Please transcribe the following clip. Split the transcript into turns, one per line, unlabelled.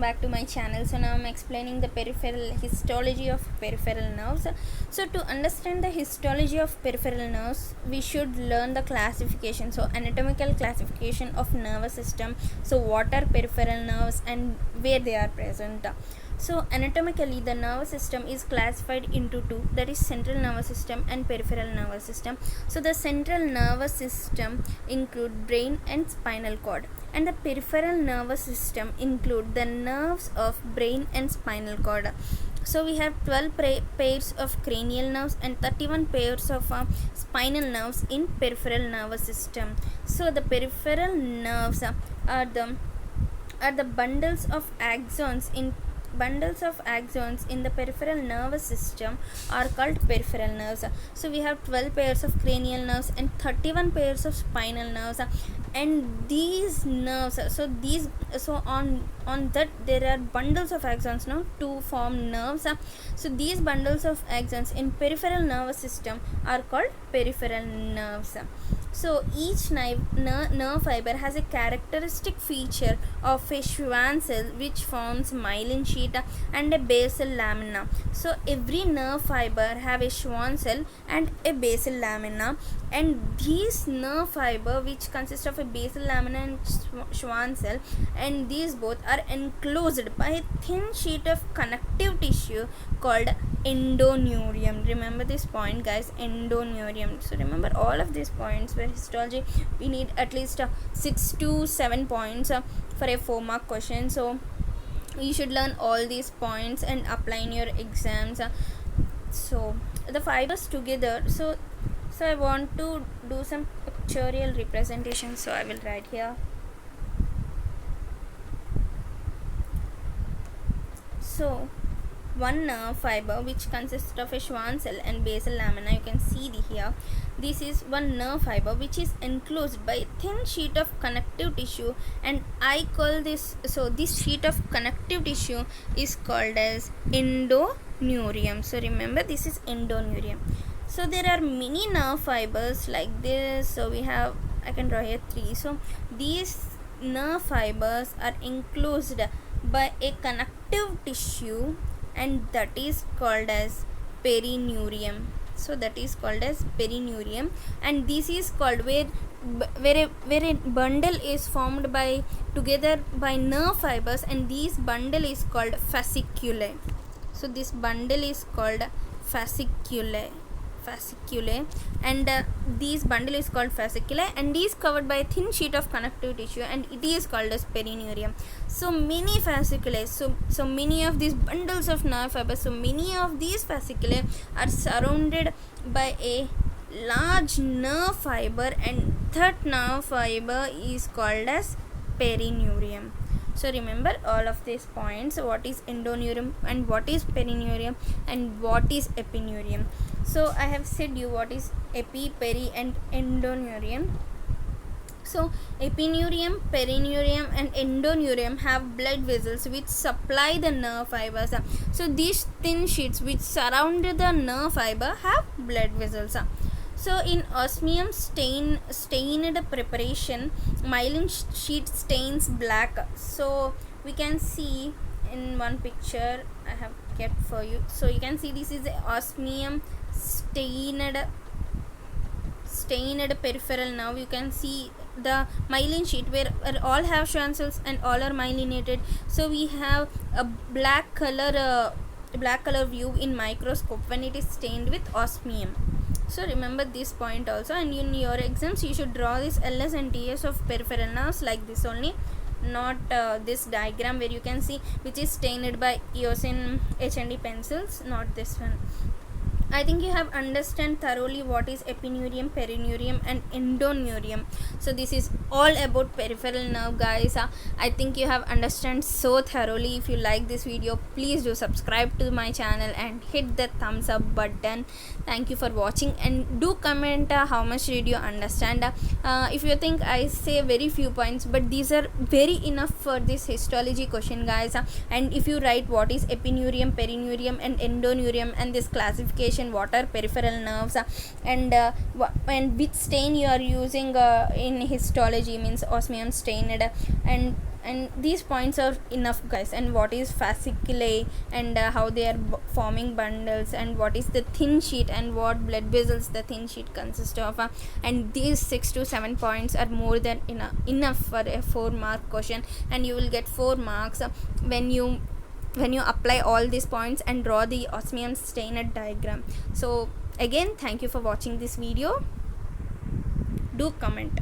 Back to my channel. So now I'm explaining the peripheral histology of peripheral nerves. So to understand the histology of peripheral nerves, we should learn the classification, so anatomical classification of nervous system. So what are peripheral nerves and where they are present. So anatomically the nervous system is classified into two, that is central nervous system and peripheral nervous system. So the central nervous system include brain and spinal cord, and the peripheral nervous system include the nerves of brain and spinal cord. So we have 12 pairs of cranial nerves and 31 pairs of spinal nerves in peripheral nervous system. So the peripheral nerves are the bundles of axons in the peripheral nervous system are called peripheral nerves. So we have 12 pairs of cranial nerves and 31 pairs of spinal nerves, and these nerves, on that there are bundles of axons now to form nerves. So these bundles of axons in peripheral nervous system are called peripheral nerves. So each nerve fiber has a characteristic feature of a Schwann cell which forms myelin sheet and a basal lamina. So every nerve fiber have a Schwann cell and a basal lamina, and these nerve fiber which consist of a basal lamina and Schwann cell, and these both are enclosed by a thin sheet of connective tissue called endoneurium. Remember this point, guys, endoneurium. So remember all of these points. Where histology we need at least 6 to 7 points for a 4-mark question. So you should learn all these points and apply in your exams. So the fibers together. So I want to do some pictorial representation. So I will write here. So one nerve fiber which consists of a Schwann cell and basal lamina, you can see here, this is one nerve fiber which is enclosed by a thin sheet of connective tissue, and I call this, so this sheet of connective tissue is called as endoneurium. So remember, this is endoneurium. So there are many nerve fibers like this. So we have, I can draw here 3. So these nerve fibers are enclosed by a connective tissue, and that is called as perineurium. So that is called as perineurium, and this is called where a bundle is formed by together by nerve fibers, and this bundle is called fasciculae. So this bundle is called fasciculae, and this bundle is called fasciculae, and is covered by a thin sheet of connective tissue, and it is called as perineurium. So many fasciculae, so many of these bundles of nerve fibers, so many of these fasciculae are surrounded by a large nerve fiber, and that nerve fiber is called as perineurium. So remember all of these points, what is endoneurium and what is perineurium and what is epineurium. So I have said you what is epi, peri and endoneurium. So epineurium, perineurium and endoneurium have blood vessels which supply the nerve fibers. So these thin sheets which surround the nerve fiber have blood vessels. So in osmium stained preparation, myelin sheet stains black. So we can see in one picture I have kept for you. So you can see this is osmium stained peripheral nerve. You can see the myelin sheet where all have Schwann cells and all are myelinated. So we have a black color view in microscope when it is stained with osmium. So remember this point also, and in your exams you should draw this LS and TS of peripheral nerves like this only, not this diagram where you can see which is stained by eosin HND pencils, not this one. I think you have understand thoroughly what is epineurium, perineurium and endoneurium. So this is all about peripheral nerve, guys. I think you have understand so thoroughly. If you like this video, please do subscribe to my channel and hit the thumbs up button. Thank you for watching, and do comment how much did you understand. If you think I say very few points, but these are very enough for this histology question, guys. And if you write what is epineurium, perineurium and endoneurium and this classification, what are peripheral nerves, and which stain you are using in histology, means osmium stained, and and these points are enough, guys. And what is fasciculae, and how they are forming bundles, and what is the thin sheet, and what blood vessels the thin sheet consists of, and these 6 to 7 points are more than enough for a 4-mark question, and you will get 4 marks when you apply all these points and draw the osmium Steinert diagram. So again, thank you for watching this video. Do comment.